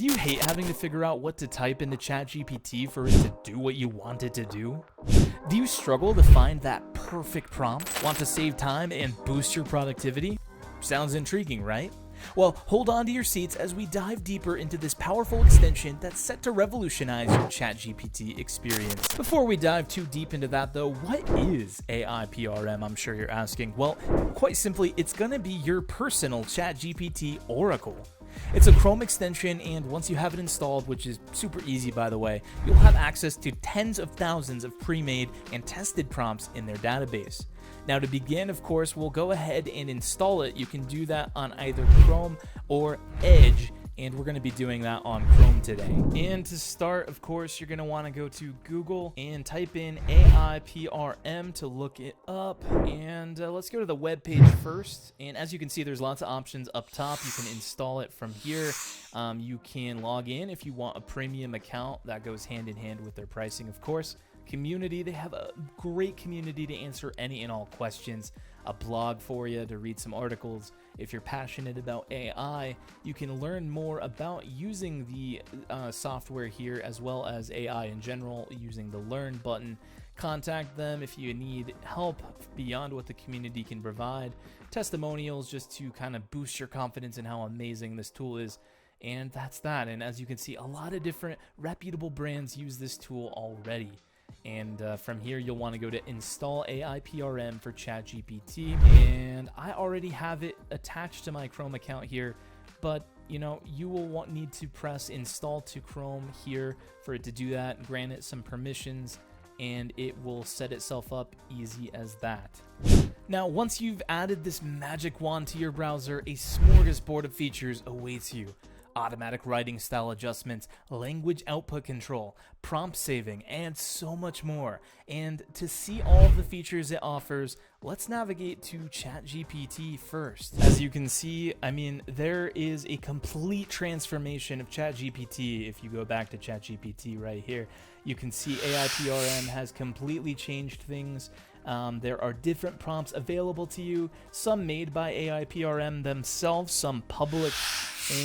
Do you hate having to figure out what to type into Chat GPT for it to do what you want it to do? Do you struggle to find that perfect prompt? Want to save time and boost your productivity? Sounds intriguing, right? Well, hold on to your seats as we dive deeper into this powerful extension that's set to revolutionize your ChatGPT experience. Before we dive too deep into that though, what is AIPRM, I'm sure you're asking? Well, quite simply, it's gonna be your personal ChatGPT oracle. It's a Chrome extension, and once you have it installed, which is super easy by the way, you'll have access to tens of thousands of pre-made and tested prompts in their database. Now to begin, of course, we'll go ahead and install it. You can do that on either Chrome or Edge, and we're going to be doing that on Chrome today. And to start, of course, you're going to want to go to Google and type in AIPRM to look it up. And let's go to the web page first. And as you can see, there's lots of options up top. You can install it from here. You can log in if you want a premium account. That goes hand in hand with their pricing, of course. Community, they have a great community to answer any and all questions, a blog for you to read some articles. If you're passionate about AI, you can learn more about using the software here, as well as AI in general, using the learn button. Contact them if you need help beyond what the community can provide. Testimonials just to kind of boost your confidence in how amazing this tool is. And that's that. And as you can see, a lot of different reputable brands use this tool already. And from here, you'll want to go to install AIPRM for ChatGPT. And I already have it attached to my Chrome account here, but you know, you will need to press install to Chrome here for it to do that. Grant it some permissions, and it will set itself up easy as that. Now, once you've added this magic wand to your browser, a smorgasbord of features awaits you. Automatic writing style adjustments, language output control, prompt saving, and so much more. And to see all of the features it offers, let's navigate to ChatGPT first. As you can see, I mean, there is a complete transformation of ChatGPT. If you go back to ChatGPT right here, you can see AIPRM has completely changed things. There are different prompts available to you, some made by AIPRM themselves, some public,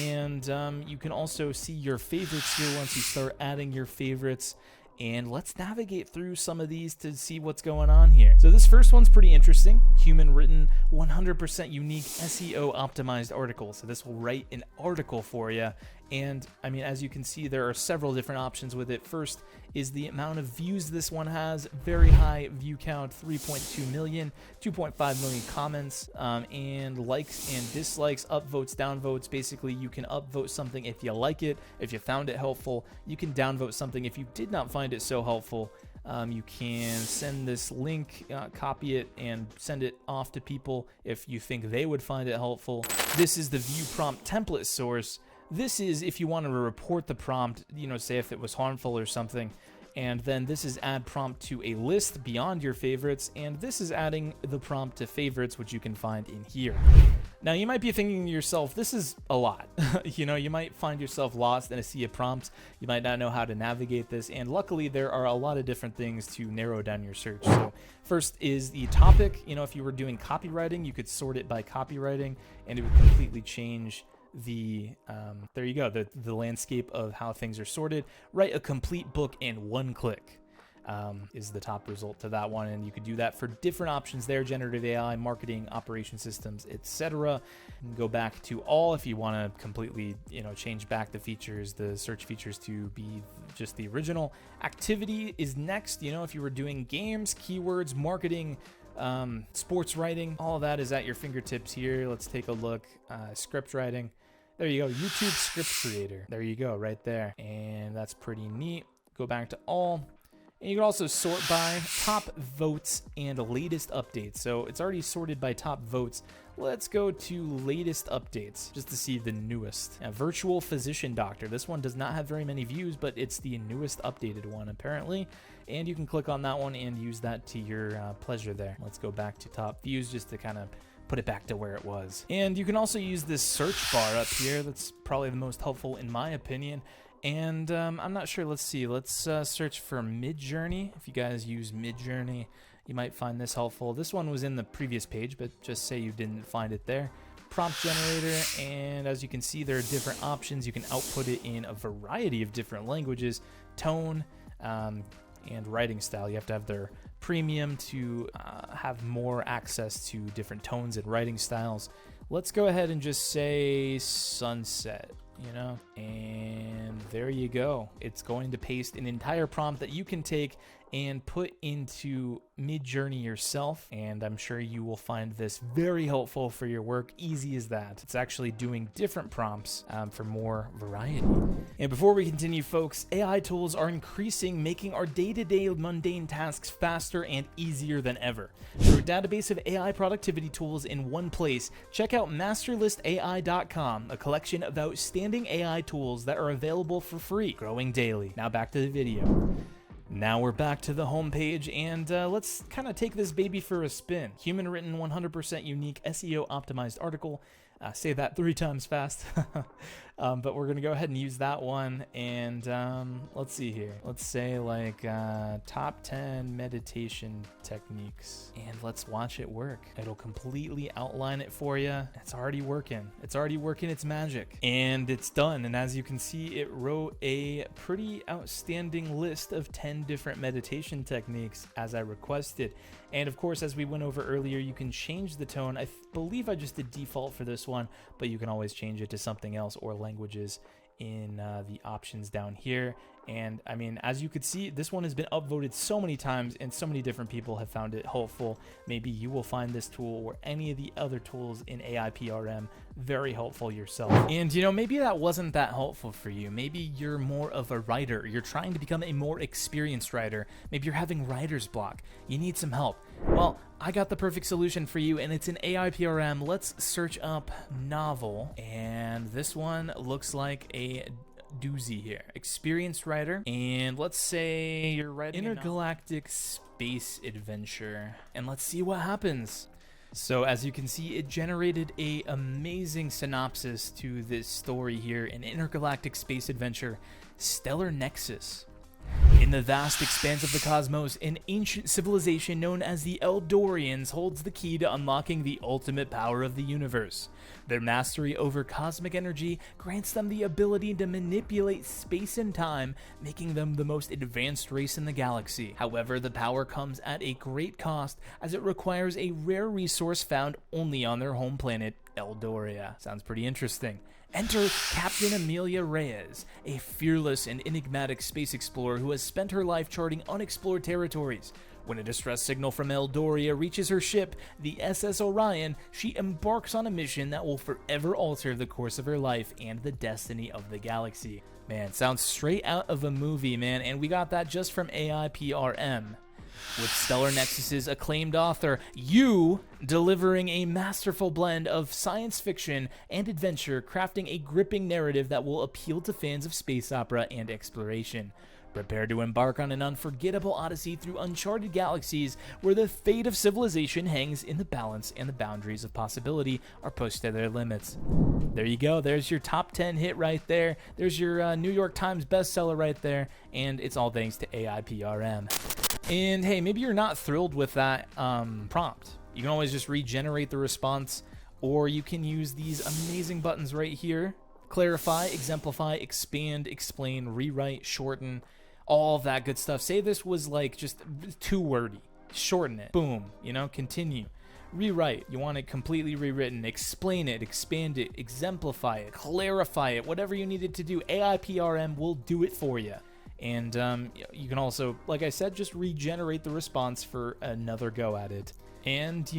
and you can also see your favorites here once you start adding your favorites. And let's navigate through some of these to see what's going on here. So this first one's pretty interesting. Human written, 100% unique SEO optimized article. So this will write an article for you. And I mean, as you can see, there are several different options with it. First is the amount of views this one has. Very high view count, 3.2 million, 2.5 million comments, and likes and dislikes, upvotes, downvotes. Basically, you can upvote something if you like it, if you found it helpful. You can downvote something if you did not find it so helpful. You can send this link, copy it, and send it off to people if you think they would find it helpful. This is the view prompt template source. This is if you want to report the prompt, you know, say if it was harmful or something. And then this is add prompt to a list beyond your favorites. And this is adding the prompt to favorites, which you can find in here. Now, you might be thinking to yourself, this is a lot. You know, you might find yourself lost in a sea of prompts. You might not know how to navigate this. And luckily, there are a lot of different things to narrow down your search. So first is the topic. You know, if you were doing copywriting, you could sort it by copywriting, and it would completely change the there you go, the landscape of how things are sorted. Write a complete book in one click is the top result to that one, and you could do that for different options there: generative AI, marketing, operation systems, etc. Go back to all if you want to completely, you know, change back the features, the search features to be just the original. Activity is next. You know, if you were doing games, keywords, marketing, sports writing, all of that is at your fingertips here. Let's take a look. Script writing, there you go. YouTube script creator, there you go, right there. And that's pretty neat. Go back to all, and you can also sort by top votes and latest updates. So it's already sorted by top votes. Let's go to latest updates just to see the newest. Virtual physician doctor. This one does not have very many views, but it's the newest updated one apparently. And you can click on that one and use that to your pleasure there. Let's go back to top views just to kind of put it back to where it was. And you can also use this search bar up here. That's probably the most helpful in my opinion. And I'm not sure. Let's see. Let's search for Midjourney. If you guys use Midjourney, you might find this helpful. This one was in the previous page, but just say you didn't find it there. prompt generator, and as you can see, there are different options. You can output it in a variety of different languages, tone, and writing style. You have to have their premium to have more access to different tones and writing styles. Let's go ahead and just say sunset, and there you go. It's going to paste an entire prompt that you can take and put into Midjourney yourself, and I'm sure you will find this very helpful for your work. Easy as that. It's actually doing different prompts for more variety. And before we continue, folks, AI tools are increasing, making our day-to-day mundane tasks faster and easier than ever. Through a database of AI productivity tools in one place, check out masterlistai.com, a collection of outstanding AI tools that are available for free, growing daily. Now back to the video. Now we're back to the home page, and let's kind of take this baby for a spin. Human written, 100% unique, SEO optimized article. Say that 3 times fast. But we're gonna go ahead and use that one, and let's see here. Let's say like top 10 meditation techniques, and let's watch it work. It'll completely outline it for you. It's already working. It's already working its magic, and it's done. And as you can see, it wrote a pretty outstanding list of 10 different meditation techniques as I requested. And of course, as we went over earlier, you can change the tone. I believe I just did default for this one, but you can always change it to something else or languages in the options down here. And I mean, as you could see, this one has been upvoted so many times and so many different people have found it helpful. Maybe you will find this tool or any of the other tools in AIPRM very helpful yourself. And maybe that wasn't that helpful for you. Maybe you're more of a writer. You're trying to become a more experienced writer. Maybe you're having writer's block. You need some help. Well, I got the perfect solution for you, and it's an AIPRM. Let's search up novel, and this one looks like a doozy here. Experienced writer, and let's say you're writing intergalactic space adventure, and let's see what happens. So as you can see, it generated a amazing synopsis to this story here, an intergalactic space adventure, Stellar Nexus. In the vast expanse of the cosmos, an ancient civilization known as the Eldorians holds the key to unlocking the ultimate power of the universe. Their mastery over cosmic energy grants them the ability to manipulate space and time, making them the most advanced race in the galaxy. However, the power comes at a great cost, as it requires a rare resource found only on their home planet, Eldoria. Sounds pretty interesting. Enter Captain Amelia Reyes, a fearless and enigmatic space explorer who has spent her life charting unexplored territories. When a distress signal from Eldoria reaches her ship, the SS Orion, she embarks on a mission that will forever alter the course of her life and the destiny of the galaxy. Man, sounds straight out of a movie, man, and we got that just from AIPRM. With Stellar Nexus's acclaimed author, you delivering a masterful blend of science fiction and adventure, crafting a gripping narrative that will appeal to fans of space opera and exploration. Prepare to embark on an unforgettable odyssey through uncharted galaxies where the fate of civilization hangs in the balance and the boundaries of possibility are pushed to their limits. There you go. There's your top 10 hit right there. There's your New York Times bestseller right there. And it's all thanks to AIPRM. And hey, maybe you're not thrilled with that prompt. You can always just regenerate the response, or you can use these amazing buttons right here. Clarify, exemplify, expand, explain, rewrite, shorten, all of that good stuff. Say this was like just too wordy. Shorten it. Boom. Continue. Rewrite. You want it completely rewritten. Explain it, expand it, exemplify it, clarify it, whatever you needed to do. AIPRM will do it for you. And you can also, like I said, just regenerate the response for another go at it. And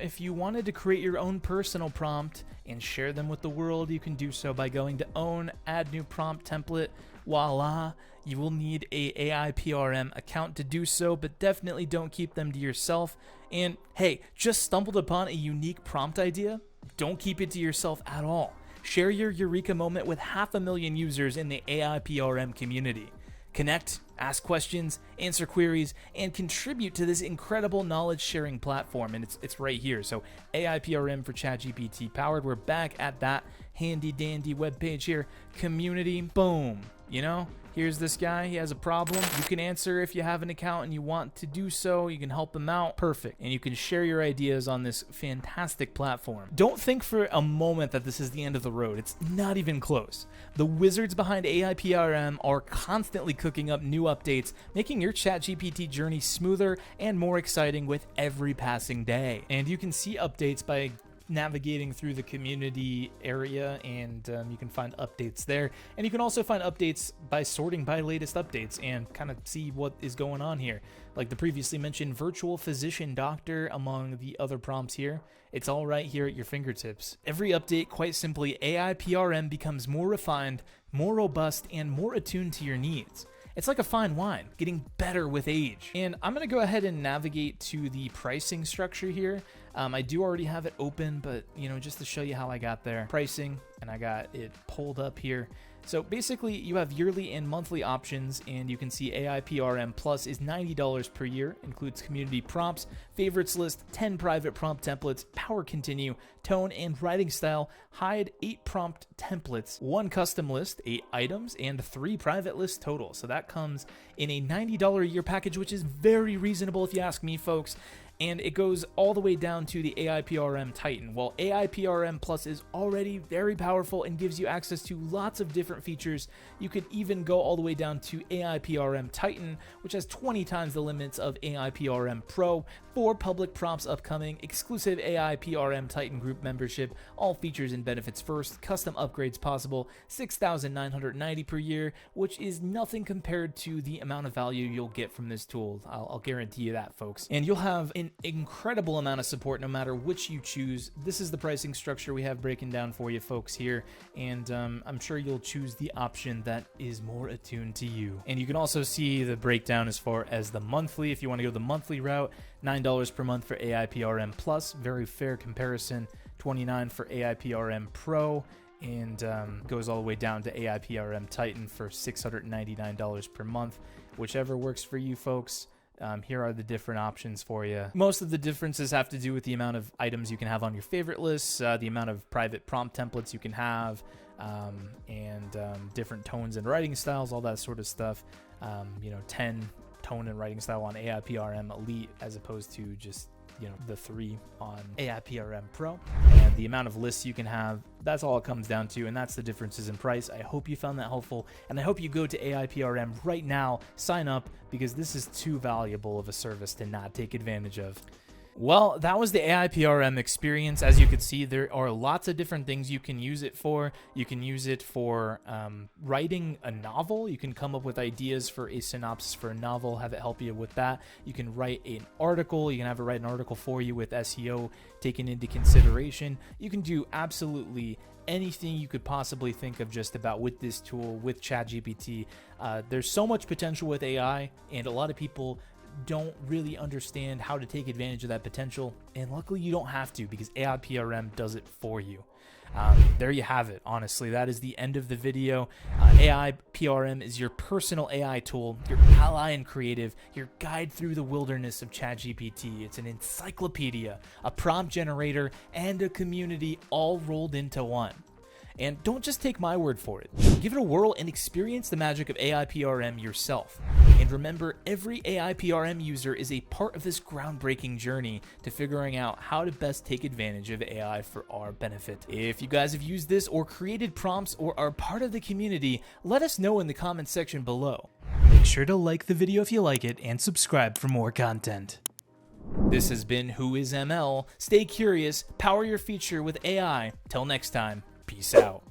if you wanted to create your own personal prompt and share them with the world, you can do so by going to Own, Add New Prompt Template. Voila! You will need a AIPRM account to do so, but definitely don't keep them to yourself. And hey, just stumbled upon a unique prompt idea? Don't keep it to yourself at all. Share your eureka moment with 500,000 users in the AIPRM community. Connect, ask questions, answer queries, and contribute to this incredible knowledge-sharing platform. And it's right here. So AIPRM for Chat GPT powered. We're back at that handy-dandy webpage here. Community, boom. You know, here's this guy, he has a problem. You can answer if you have an account and you want to do so. You can help him out. Perfect. And you can share your ideas on this fantastic platform. Don't think for a moment that this is the end of the road. It's not even close. The wizards behind AIPRM are constantly cooking up new updates, making your ChatGPT journey smoother and more exciting with every passing day. And you can see updates by navigating through the community area, and you can find updates there, and you can also find updates by sorting by latest updates and kind of see what is going on here, like the previously mentioned virtual physician doctor among the other prompts here. It's all right here at your fingertips. Every update, quite simply, AIPRM becomes more refined, more robust, and more attuned to your needs. It's like a fine wine, getting better with age. And I'm gonna go ahead and navigate to the pricing structure here. I do already have it open, but you know, just to show you how I got there. Pricing, and I got it pulled up here. So basically, you have yearly and monthly options, and you can see AIPRM Plus is $90 per year, includes community prompts, favorites list, 10 private prompt templates, power continue, tone and writing style, hide 8 prompt templates, 1 custom list, 8 items, and 3 private lists total. So that comes in a $90 a year package, which is very reasonable if you ask me, folks. And it goes all the way down to the AIPRM Titan. While AIPRM Plus is already very powerful and gives you access to lots of different features, you could even go all the way down to AIPRM Titan, which has 20 times the limits of AIPRM Pro, 4 public prompts upcoming, exclusive AIPRM Titan group membership, all features and benefits first, custom upgrades possible, $6,990 per year, which is nothing compared to the amount of value you'll get from this tool. I'll guarantee you that, folks. And you'll have an incredible amount of support no matter which you choose. This is the pricing structure we have breaking down for you folks here, and I'm sure you'll choose the option that is more attuned to you. And you can also see the breakdown as far as the monthly. If you want to go the monthly route, $9 per month for AIPRM Plus, very fair comparison, $29 for AIPRM Pro, and goes all the way down to AIPRM Titan for $699 per month. Whichever works for you folks. Here are the different options for you. Most of the differences have to do with the amount of items you can have on your favorite lists, the amount of private prompt templates you can have, and different tones and writing styles, all that sort of stuff. 10 tone and writing style on AIPRM Elite as opposed to just the 3 on AIPRM Pro, and the amount of lists you can have. That's all it comes down to, and that's the differences in price. I hope you found that helpful, and I hope you go to AIPRM right now, sign up, because this is too valuable of a service to not take advantage of. Well, that was the AIPRM experience. As you could see, there are lots of different things you can use it for. You can use it for writing a novel. You can come up with ideas for a synopsis for a novel, have it help you with that. You can write an article. You can have it write an article for you with SEO taken into consideration. You can do absolutely anything you could possibly think of just about with this tool, with ChatGPT. There's so much potential with AI, and a lot of people don't really understand how to take advantage of that potential, and luckily you don't have to, because AIPRM does it for you. There you have it. Honestly, that is the end of the video. AIPRM is your personal AI tool, your ally and creative, your guide through the wilderness of ChatGPT. It's an encyclopedia, a prompt generator, and a community all rolled into one. And don't just take my word for it. Give it a whirl and experience the magic of AIPRM yourself. And remember, every AIPRM user is a part of this groundbreaking journey to figuring out how to best take advantage of AI for our benefit. If you guys have used this or created prompts or are part of the community, let us know in the comments section below. Make sure to like the video if you like it and subscribe for more content. This has been Who is ML? Stay curious, power your future with AI. Till next time. Peace out.